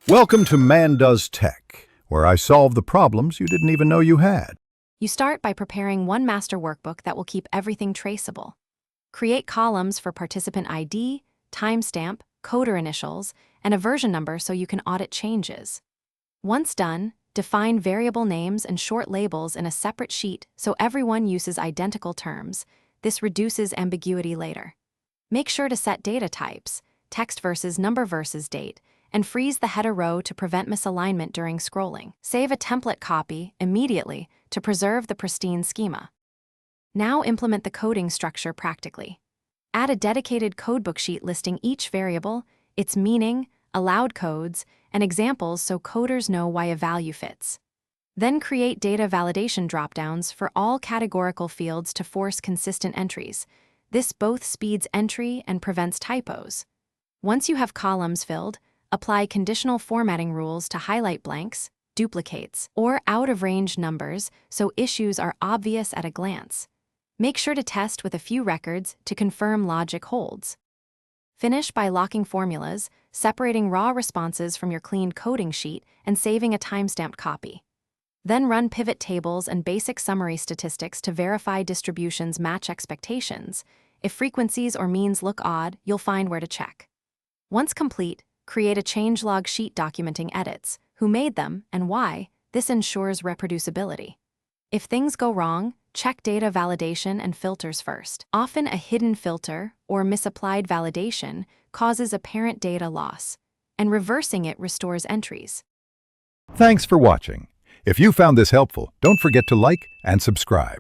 Welcome to Man Does Tech, where I solve the problems you didn't even know you had. You start by preparing one master workbook that will keep everything traceable. Create columns for participant ID, timestamp, coder initials, and a version number so you can audit changes. Once done, define variable names and short labels in a separate sheet so everyone uses identical terms. This reduces ambiguity later. Make sure to set data types, text versus number versus date, and freeze the header row to prevent misalignment during scrolling. Save a template copy immediately to preserve the pristine schema. Now implement the coding structure practically. Add a dedicated codebook sheet listing each variable, its meaning, allowed codes, and examples so coders know why a value fits. Then create data validation dropdowns for all categorical fields to force consistent entries. This both speeds entry and prevents typos. Once you have columns filled, apply conditional formatting rules to highlight blanks, duplicates, or out-of-range numbers so issues are obvious at a glance. Make sure to test with a few records to confirm logic holds. Finish by locking formulas, separating raw responses from your cleaned coding sheet, and saving a timestamped copy. Then run pivot tables and basic summary statistics to verify distributions match expectations. If frequencies or means look odd, you'll find where to check. Once complete, create a changelog sheet documenting edits, who made them, and why. This ensures reproducibility. If things go wrong, check data validation and filters first. Often a hidden filter or misapplied validation causes apparent data loss, and reversing it restores entries. Thanks for watching. If you found this helpful, don't forget to like and subscribe.